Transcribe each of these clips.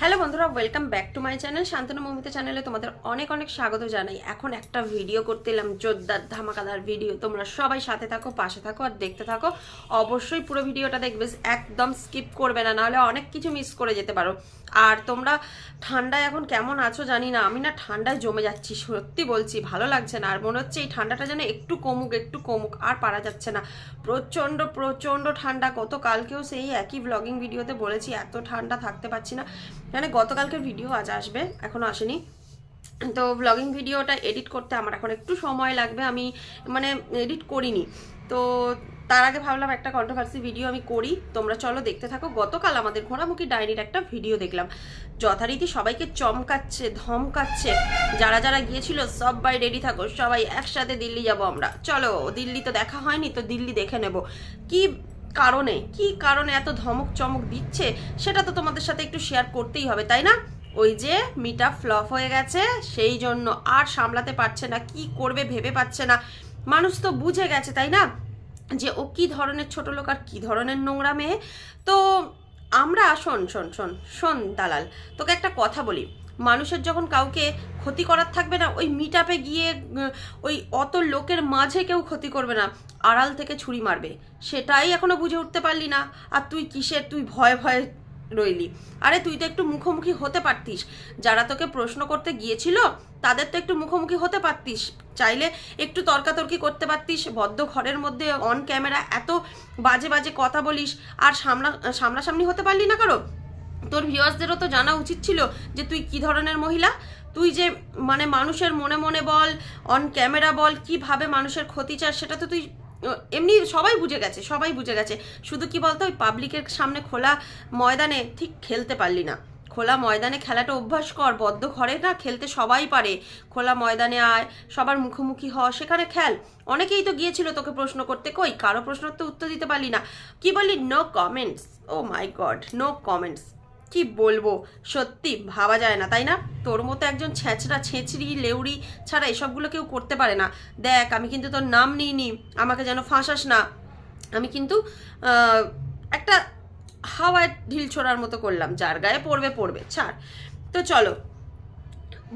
Hello বন্ধুরা, welcome back to my channel Shantanu Mamita চ্যানেলে তোমাদের অনেক অনেক স্বাগত জানাই। এখন একটা ভিডিও করতে এলাম, জোরদার ধামাকাদার ভিডিও। তোমরা সবাই সাথে থাকো, পাশে থাকো আর দেখতে থাকো। অবশ্যই পুরো ভিডিওটা দেখবে, একদম স্কিপ করবে না, নাহলে অনেক কিছু মিস করে যেতে পারো। আর তোমরা ঠান্ডায় এখন কেমন আছো জানি না, আমি না ঠান্ডায় জমে যাচ্ছি, সত্যি বলছি, ভালো লাগছে না। আর মনে হচ্ছে এই ঠান্ডাটা যেন একটু কমুক, আর পারা যাচ্ছে না। প্রচণ্ড প্রচণ্ড ঠান্ডা। গতকালকেও সেই একই ব্লগিং ভিডিওতে বলেছি, এত ঠান্ডা থাকতে পারছি না। মানে গতকালকের ভিডিও আজ আসবে, এখনো আসেনি। তো ব্লগিং ভিডিওটা এডিট করতে আমার এখন একটু সময় লাগবে, আমি মানে এডিট করিনি। তো তার আগে ভাবলাম একটা কন্ট্রোভার্সি ভিডিও আমি করি, তোমরা চলো দেখতে থাকো। গতকাল আমাদের ঘোড়ামুখী ডায়েরির একটা ভিডিও দেখলাম, যথারীতি সবাইকে চমকাচ্ছে, ধমকাচ্ছে। যারা যারা গিয়েছিল সবাই রেডি থাকো, সবাই একসাথে দিল্লি যাব আমরা। চলো, দিল্লি তো দেখা হয়নি, তো দিল্লি দেখে নেব। কি কারণে এত ধমক চমক দিচ্ছে সেটা তো তোমাদের সাথে একটু শেয়ার করতেই হবে, তাই না? ওই যে মিটআপ ফ্লপ হয়ে গেছে, সেই জন্য আর সামলাতে পারছে না, কি করবে ভেবে পাচ্ছে না। মানুষ তো বুঝে গেছে, তাই না, যে ও কি ধরনের ছোট লোক আর কি ধরনের নোংরা মেয়ে। তো আমরা শোন দালাল, তোকে একটা কথা বলি। মানুষের যখন কাউকে ক্ষতি করার থাকবে না, ওই মিটআপে গিয়ে ওই অত লোকের মাঝে কেউ ক্ষতি করবে না, আড়াল থেকে ছুরি মারবে। সেটাই এখনো বুঝে উঠতে পারলি না। আর তুই ভয়ে ভয়ে রইলি। আরে তুই তো একটু মুখোমুখি হতে পারতিস, যারা তোকে প্রশ্ন করতে গিয়েছিল তাদের তো একটু মুখোমুখি হতে পারতিস, চাইলে একটু তর্কাতর্কি করতে পারতিস। বদ্ধ ঘরের মধ্যে অন ক্যামেরা এত বাজে বাজে কথা বলিস, আর সামনাসামনি হতে পারলি না কারো? তোর ভিউয়ার্সদেরও তো জানা উচিত ছিল যে তুই কি ধরনের মহিলা। তুই যে মানে মানুষের মনে মনে বল, অন ক্যামেরা বল, কিভাবে মানুষের ক্ষতি চাস, সেটা তো তুই এমনি সবাই বুঝে গেছে। শুধু কি বলতো, ওই পাবলিকের সামনে খোলা ময়দানে ঠিক খেলতে পারলি না। খোলা ময়দানে খেলাটা অভ্যাস কর, বদ্ধ ঘরে না খেলতে সবাই পারে। খোলা ময়দানে আয়, সবার মুখোমুখি হ, সেখানে খেল। অনেকেই তো গিয়েছিল তোকে প্রশ্ন করতে, কই কারো প্রশ্নের তো উত্তর দিতে পারলি না। কি বললি? No comments. Oh my god, no comments. কি বলবো, সত্যি ভাবা যায় না, তাই না? তোর মতো একজন ছেঁচড়ি লেউড়ি ছাড়া এসবগুলো কেউ করতে পারে না। দেখ, আমি কিন্তু তোর নাম নিইনি, আমাকে যেন ফাঁসাস না। আমি কিন্তু একটা হাওয়ায় ঢিল ছোড়ার মতো করলাম, যার গায়ে পড়বে ছাড়। তো চলো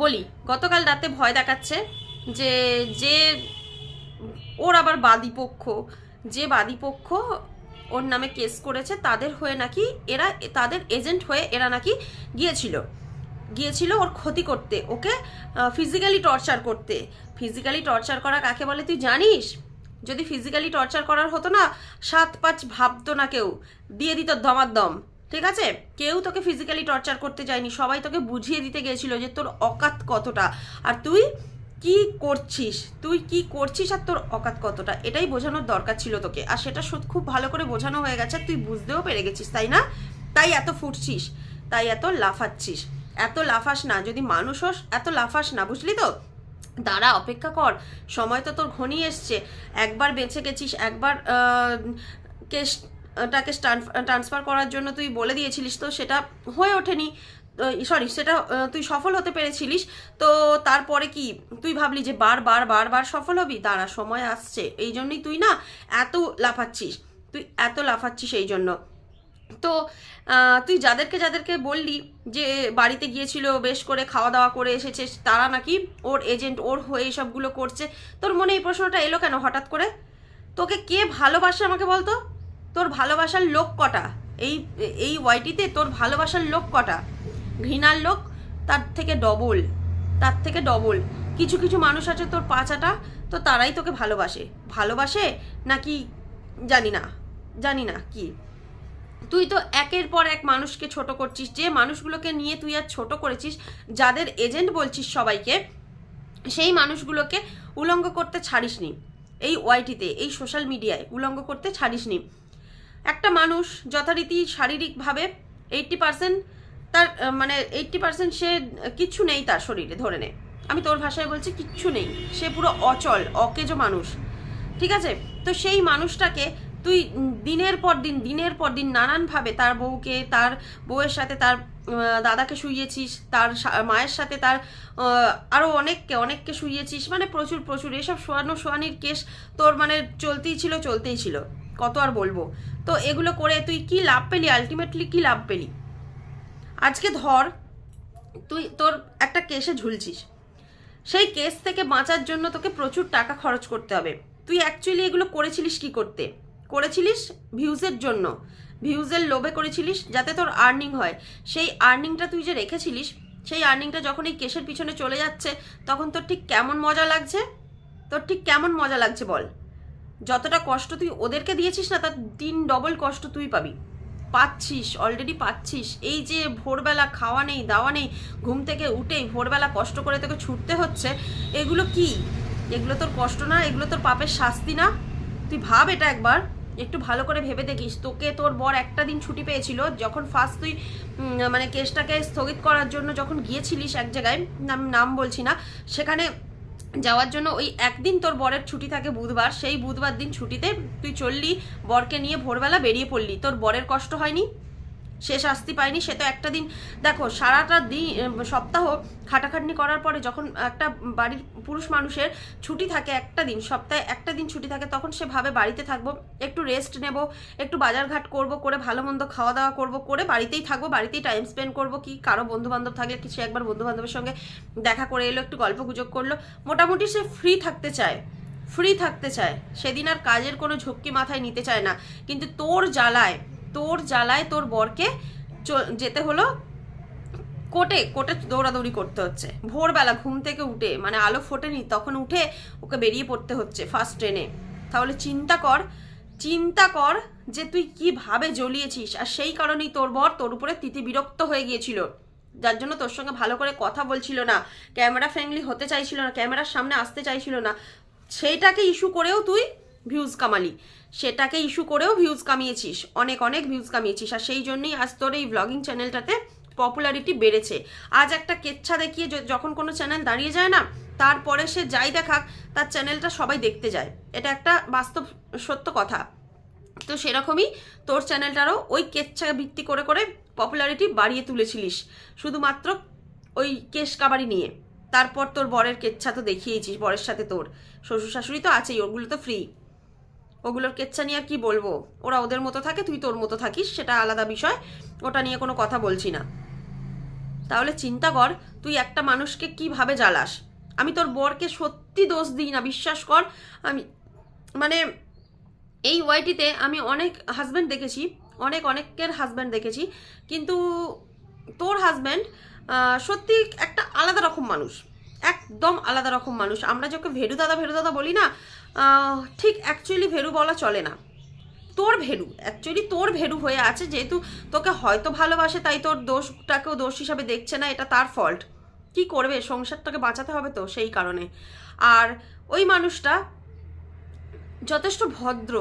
বলি, গতকাল রাতে ভয় দেখাচ্ছে যে যে ওর আবার বাদীপক্ষ ওর নামে কেস করেছে, তাদের হয়ে নাকি তাদের এজেন্ট হয়ে এরা নাকি গিয়েছিল ওর ক্ষতি করতে, ওকে ফিজিক্যালি টর্চার করতে। ফিজিক্যালি টর্চার করা কাকে বলে তুই জানিস? যদি ফিজিক্যালি টর্চার করার হতো না, 7-5 ভাবতো না কেউ, দিয়ে দিত দমাদ্দম। ঠিক আছে, কেউ তোকে ফিজিক্যালি টর্চার করতে যায়নি, সবাই তোকে বুঝিয়ে দিতে গিয়েছিল যে তোর অকাত কতটা, আর তুই কি করছিস আর তোর অকাত কতটা, এটাই বোঝানোর দরকার ছিল তোকে। আর সেটা খুব ভালো করে বোঝানো হয়ে গেছে, তুই বুঝতেও পেরে গেছিস, তাই না? তাই এত ফুটছিস, তাই এত লাফাচ্ছিস। এত লাফাস না, যদি মানুষ হোস এত লাফাস না, বুঝলি তো? দাঁড়া, অপেক্ষা কর, সময় তো তোর ঘনিয়ে এসছে। একবার বেঁচে গেছিস, একবার কেসটাকে ট্রান্সফার করার জন্য তুই বলে দিয়েছিলিস, তো সেটা হয়ে ওঠেনি, সেটা তুই সফল হতে পেরেছিলিস। তো তারপরে কি তুই ভাবলি যে বার সফল হবি? দাঁড়া, সময় আসছে, এই জন্যই তুই না এত লাফাচ্ছিস এই জন্য। তো তুই যাদেরকে বললি যে বাড়িতে গিয়েছিল, বেশ করে খাওয়া দাওয়া করে এসেছে, তারা নাকি ওর এজেন্ট, ওর হয়ে এসবগুলো করছে। তোর মনে এই প্রশ্নটা এলো কেন হঠাৎ করে? তোকে কে ভালোবাসে আমাকে বলতো? তোর ভালোবাসার লোক কটা? এই এই ওয়াইটিতে তোর ভালোবাসার লোক কটা? ঘৃণার লোক তার থেকে ডবল। কিছু কিছু মানুষ আছে তোর পাঁচাটা, তো তারাই তোকে ভালোবাসে নাকি জানি না কি। তুই তো একের পর এক মানুষকে ছোট করছিস, যে মানুষগুলোকে নিয়ে তুই আর ছোট করেছিস, যাদের এজেন্ট বলছিস সবাইকে, সেই মানুষগুলোকে উলঙ্গ করতে ছাড়িসনি। এই ওয়াইটিতে, এই সোশ্যাল মিডিয়ায় উলঙ্গ করতে ছাড়িসনি। একটা মানুষ যথারীতি শারীরিকভাবে 80% তার 80% সে কিচ্ছু নেই তার শরীরে, ধরে নে, আমি তোর ভাষায় বলছি, কিচ্ছু নেই, সে পুরো অকেজো মানুষ। ঠিক আছে, তো সেই মানুষটাকে তুই দিনের পর দিন নানানভাবে তার বউয়ের সাথে তার দাদাকে শুইয়েছিস, তার মায়ের সাথে তার আরও অনেককে শুইয়েছিস, মানে প্রচুর এসব শোয়ানির কেস তোর মানে চলতেই ছিল, কত আর বলবো। তো এগুলো করে তুই কি লাভ পেলি? আলটিমেটলি কি লাভ পেলি? আজকে ধর তুই তোর একটা কেসে ঝুলছিস, সেই কেস থেকে বাঁচার জন্য তোকে প্রচুর টাকা খরচ করতে হবে। তুই অ্যাকচুয়ালি এগুলো করেছিলিস কি করতে? করেছিলিস ভিউজের জন্য, ভিউজের লোভে করেছিলিস যাতে তোর আর্নিং হয়। সেই আর্নিংটা তুই যে রেখেছিলিস, সেই আর্নিংটা যখন এই কেসের পিছনে চলে যাচ্ছে তখন তোর ঠিক কেমন মজা লাগছে? তোর ঠিক কেমন মজা লাগছে বল? যতটা কষ্ট তুই ওদেরকে দিয়েছিস না, তার 3 ডবল কষ্ট তুই পাবি, পাচ্ছিস, অলরেডি পাচ্ছিস। এই যে ভোরবেলা খাওয়া নেই দাওয়া নেই, ঘুম থেকে উঠেই ভোরবেলা কষ্ট করে তোকে ছুটতে হচ্ছে, এগুলো কি? এগুলো তোর কষ্ট না? এগুলো তোর পাপের শাস্তি না? তুই ভাব এটা একবার, একটু ভালো করে ভেবে দেখিস। তোকে তোর বর একটা দিন ছুটি পেয়েছিল যখন ফার্স্ট তুই মানে কেসটাকে স্থগিত করার জন্য যখন গিয়েছিলিস এক জায়গায়, নাম বলছি না, সেখানে যাওয়ার জন্য ওই একদিন তোর বরের ছুটি থাকে বুধবার, সেই বুধবার দিন ছুটিতে তুই চললি, বরকে নিয়ে ভোরবেলা বেরিয়ে পড়লি। তোর বরের কষ্ট হয়নি? সে শাস্তি পায়নি? সে তো একটা দিন, দেখো সারাটা দিন সপ্তাহ খাটাখাটনি করার পরে যখন একটা বাড়ির পুরুষ মানুষের ছুটি থাকে একটা দিন, সপ্তাহে একটা দিন ছুটি থাকে, তখন সে ভাবে বাড়িতে থাকবো, একটু রেস্ট নেব, একটু বাজারঘাট করব, করে ভালো মন্দ খাওয়া দাওয়া করব, করে বাড়িতেই থাকবো, বাড়িতেই টাইম স্পেন্ড করব। কি কারো বন্ধু বান্ধব থাকলে কি সে একবার বন্ধু বান্ধবের সঙ্গে দেখা করে এলো, একটু গল্প গুজব করলো, মোটামুটি সে ফ্রি থাকতে চায়, ফ্রি থাকতে চায়। সেদিন আর কাজের কোনো ঝক্কি মাথায় নিতে চায় না। কিন্তু তোর জ্বালায় তোর বরকে যেতে হলো কোর্টে, কোর্টে দৌড়াদৌড়ি করতে হচ্ছে ভোরবেলা ঘুম থেকে উঠে, মানে আলো ফোটেনি তখন উঠে ওকে বেরিয়ে পড়তে হচ্ছে ফার্স্ট ট্রেনে। তাহলে চিন্তা কর যে তুই কিভাবে জ্বলিয়েছিস। আর সেই কারণেই তোর বর তোর উপরে তিতি বিরক্ত হয়ে গিয়েছিল, যার জন্য তোর সঙ্গে ভালো করে কথা বলছিল না, ক্যামেরা ফ্রেন্ডলি হতে চাইছিল না, ক্যামেরার সামনে আসতে চাইছিল না। সেইটাকে ইস্যু করেও তুই ভিউজ কামালি, সেটাকে ইস্যু করেও ভিউজ কামিয়েছিস, অনেক ভিউজ কামিয়েছিস। আর সেই জন্যই আজ তোর এই ব্লগিং চ্যানেলটাতে পপুলারিটি বেড়েছে। আজ একটা কেচ্ছা দেখিয়ে যখন কোনো চ্যানেল দাঁড়িয়ে যায় না, তারপরে সে যাই দেখাক তার চ্যানেলটা সবাই দেখতে যায়, এটা একটা বাস্তব সত্য কথা। তো সেরকমই তোর চ্যানেলটারও ওই কেচ্ছা ভিত্তি করে করে পপুলারিটি বাড়িয়ে তুলেছিলিস, শুধুমাত্র ওই কেশ কাবারি নিয়ে। তারপর তোর বরের কেচ্ছা তো দেখিয়েছিস, বরের সাথে তোর শ্বশুর শাশুড়ি তো আছেই, ওগুলো তো ফ্রি, ওগুলোর কেচ্ছা নিয়ে আর কি বলবো। ওরা ওদের মতো থাকে, তুই তোর মতো থাকিস, সেটা আলাদা বিষয়, ওটা নিয়ে কোনো কথা বলছি না। তাহলে চিন্তা কর তুই একটা মানুষকে কিভাবে জ্বালাস। আমি তোর বরকে সত্যি দোষ দিই না, বিশ্বাস কর। আমি মানে এই ওয়াইটিতে আমি অনেক হাজব্যান্ড দেখেছি, অনেকের হাজব্যান্ড দেখেছি, কিন্তু তোর হাজব্যান্ড সত্যি একটা আলাদা রকম মানুষ, একদম আলাদা রকম মানুষ। আমরা যাকে ভেরু দাদা বলি না, ঠিক অ্যাকচুয়ালি ভেরু বলা চলে না, তোর ভেরু, অ্যাকচুয়ালি তোর ভেরু হয়ে আছে। যেহেতু তোকে হয়তো ভালোবাসে তাই তোর দোষটাকেও দোষ হিসাবে দেখছে না, এটা তার ফল্ট। কি করবে, সংসারটাকে বাঁচাতে হবে তো, সেই কারণে। আর ওই মানুষটা যথেষ্ট ভদ্র,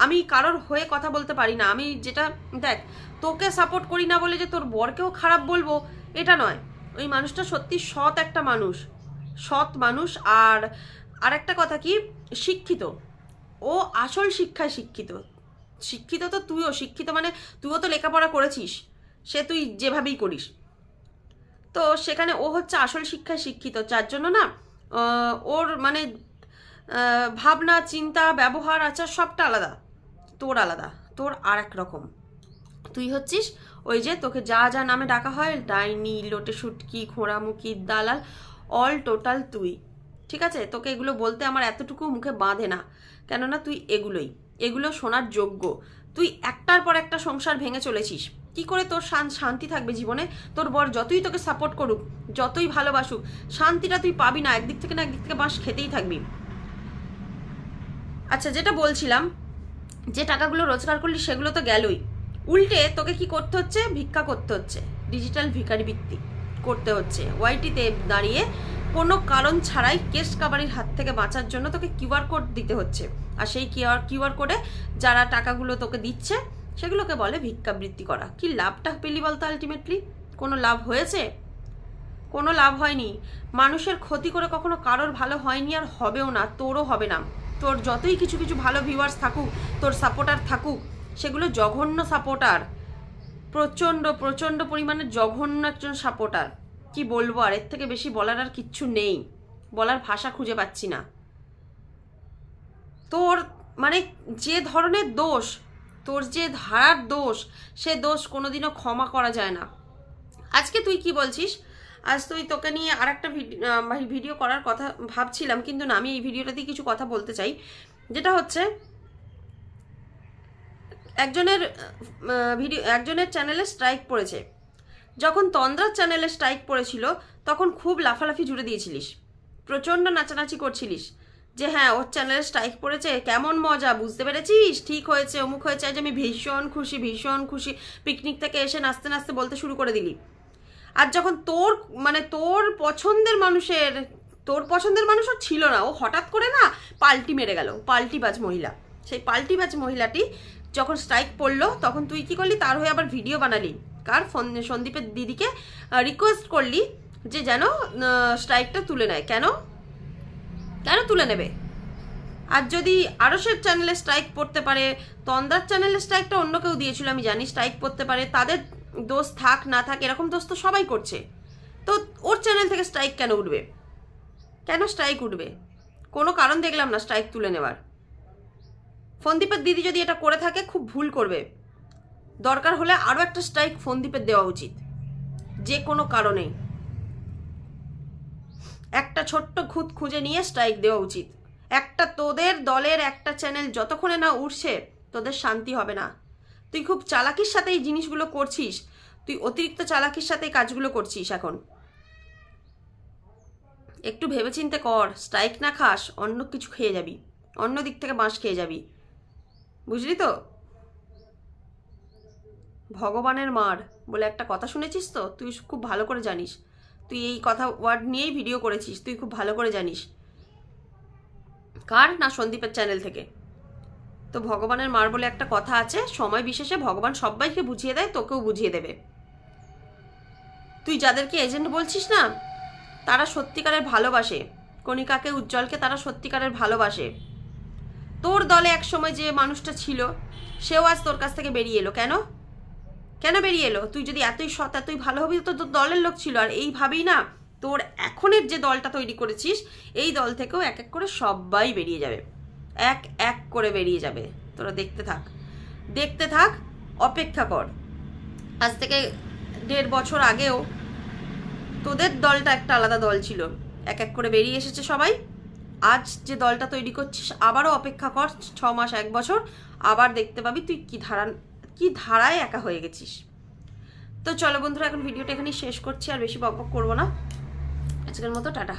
আমি কারোর হয়ে কথা বলতে পারি না। আমি যেটা দেখ, তোকে সাপোর্ট করি না বলে যে তোর বরকেও খারাপ বলবো এটা নয়। ওই মানুষটা সত্যি সৎ একটা মানুষ, সৎ মানুষ। আর একটা কথা কি, শিক্ষিত, ও আসল শিক্ষায় শিক্ষিত। শিক্ষিত তো তুইও, শিক্ষিত মানে তুইও তো লেখাপড়া করেছিস, সে তুই যেভাবেই করিস। তো সেখানে ও হচ্ছে আসল শিক্ষায় শিক্ষিত, যার জন্য না ওর মানে ভাবনা চিন্তা ব্যবহার আচার সবটা আলাদা। তোর আলাদা, তোর আর এক রকম। তুই হচ্ছিস ওই যে তোকে যা যা নামে ডাকা হয়, ডাইনি, লোটে শুটকি, খোঁড়ামুখি, দালাল, অল টোটাল তুই। ঠিক আছে, তোকে এগুলো বলতে আমার এতটুকু মুখে বাঁধে না, কেননা তুই এগুলো শোনার যোগ্য। তুই একটার পর একটা সংসার ভেঙে চলেছিস, কি করে তোর শান্তি থাকবে জীবনে? তোর বর যতই তোকে সাপোর্ট করুক, যতই ভালোবাসুক, শান্তিটা তুই পাবি না, একদিক থেকে না একদিক থেকে বাঁশ খেতেই থাকবি। আচ্ছা, যেটা বলছিলাম, যে টাকাগুলো রোজগার করলি সেগুলো তো গেলই, উল্টে তোকে কি করতে হচ্ছে? ভিক্ষা করতে হচ্ছে, ডিজিটাল ভিখারি বৃত্তি করতে হচ্ছে। ওয়াইটিতে দাঁড়িয়ে কোনো কারণ ছাড়াই কেস কাবারির হাত থেকে বাঁচার জন্য তোকে কিউআর কোড দিতে হচ্ছে। আর সেই কিউআর কোডে যারা টাকাগুলো তোকে দিচ্ছে সেগুলোকে বলে ভিক্ষাবৃত্তি করা। কি লাভটা পেলি বলতো? আলটিমেটলি কোনো লাভ হয়েছে? কোনো লাভ হয়নি। মানুষের ক্ষতি করে কখনো কারোর ভালো হয়নি, আর হবেও না, তোরও হবে না। তোর যতই কিছু ভালো ভিউয়ার্স থাকুক, তোর সাপোর্টার থাকুক, সেগুলো জঘন্য সাপোর্টার, প্রচণ্ড পরিমাণে জঘন্য একজন সাপোর্টার। কি বলবো আর, এর থেকে বেশি বলার আর কিচ্ছু নেই, বলার ভাষা খুঁজে পাচ্ছি না। তোর মানে যে ধরনের দোষ, তোর যে ধারার দোষ, সে দোষ কোনোদিনও ক্ষমা করা যায় না। আজকে তুই কি বলছিস? আজ তুই তোকে নিয়ে আর একটা ভিডিও করার কথা ভাবছিলাম, কিন্তু না, আমি এই ভিডিওটাতে কিছু কথা বলতে চাই। যেটা হচ্ছে একজনের চ্যানেলে স্ট্রাইক পড়েছে। যখন তন্দ্রার চ্যানেলে স্ট্রাইক পড়েছিল তখন খুব লাফালাফি জুড়ে দিয়েছিলিস, প্রচণ্ড নাচানাচি করছিলিস যে হ্যাঁ ওর চ্যানেলে স্ট্রাইক পড়েছে, কেমন মজা, বুঝতে পেরেছিস, ঠিক হয়েছে, অমুক হয়েছে। আজ আমি ভীষণ খুশি, ভীষণ খুশি। পিকনিক থেকে এসে নাচতে নাচতে বলতে শুরু করে দিলি। আর যখন তোর পছন্দের মানুষও ছিল না, ও হঠাৎ করে না পাল্টি মেরে গেল, পাল্টিবাজ মহিলা। সেই পাল্টিবাজ মহিলাটি যখন স্ট্রাইক পড়লো তখন তুই কি করলি, তার হয়ে আবার ভিডিও বানালি, সন্দীপের দিদিকে রিকোয়েস্ট করলি যে যেন স্ট্রাইকটা তুলে নেয়। কেন তুলে নেবে? আর যদি আরশের চ্যানেলে স্ট্রাইক পড়তে পারে, তন্দ্রার চ্যানেলে স্ট্রাইকটা অন্য কেউ দিয়েছিল আমি জানি, স্ট্রাইক পড়তে পারে, তাদের দোষ থাক না থাক, এরকম দোষ তো সবাই করছে। তো ওর চ্যানেল থেকে স্ট্রাইক কেন উঠবে? কেন স্ট্রাইক উঠবে? কোনো কারণ দেখলাম না স্ট্রাইক তুলে নেওয়ার। ফন্দীপের দিদি যদি এটা করে থাকে খুব ভুল করবে। দরকার হলে আরও একটা স্ট্রাইক ফন্দীপের দেওয়া উচিত, যে কোনো কারণেই একটা ছোট্ট খুঁত খুঁজে নিয়ে স্ট্রাইক দেওয়া উচিত। একটা তোদের দলের একটা চ্যানেল যতক্ষণে না উঠছে তোদের শান্তি হবে না। তুই খুব চালাকির সাথে এই জিনিসগুলো করছিস, তুই অতিরিক্ত চালাকির সাথে কাজগুলো করছিস। এখন একটু ভেবেচিন্তে কর, স্ট্রাইক না খাস অন্য কিছু খেয়ে যাবি, অন্য দিক থেকে বাঁশ খেয়ে যাবি, বুঝলি তো? ভগবানের মার বলে একটা কথা শুনেছিস তো, তুই খুব ভালো করে জানিস, তুই এই কথা ওয়ার্ড নিয়েই ভিডিও করেছিস, তুই খুব ভালো করে জানিস। কার না? সন্দীপের চ্যানেল থেকে। তো ভগবানের মার বলে একটা কথা আছে, সময় বিশেষে ভগবান সবাইকে বুঝিয়ে দেয়, তোকেও বুঝিয়ে দেবে। তুই যাদেরকে এজেন্ট বলছিস না, তারা সত্যিকারের ভালোবাসে কণিকাকে, উজ্জ্বলকে, তারা সত্যিকারের ভালোবাসে। তোর দলে এক সময় যে মানুষটা ছিল সেও আজ তোর কাছ থেকে বেরিয়ে এলো। কেন বেরিয়ে এলো? তুই যদি এতই সৎ, এতই ভালো হবি, তো তোর দলের লোক ছিল। আর এইভাবেই না তোর এখনের যে দলটা তৈরি করেছিস, এই দল থেকেও এক এক করে সবাই বেরিয়ে যাবে, এক এক করে বেরিয়ে যাবে। তোরা দেখতে থাক, অপেক্ষা কর। আজ থেকে 1.5 বছর আগেও তোদের দলটা একটা আলাদা দল ছিল, এক এক করে বেরিয়ে এসেছে সবাই। আজ যে দলটা তৈরি করছিস আবারও অপেক্ষা কর, 6 মাস 1 বছর, আবার দেখতে পাবি তুই কি ধারায় একা হয়ে গেছিস। তো চলো বন্ধুরা, এখন ভিডিওটা এখানেই শেষ করছি, আর বেশি বকবক করবো না। আজকের মতো টাটা।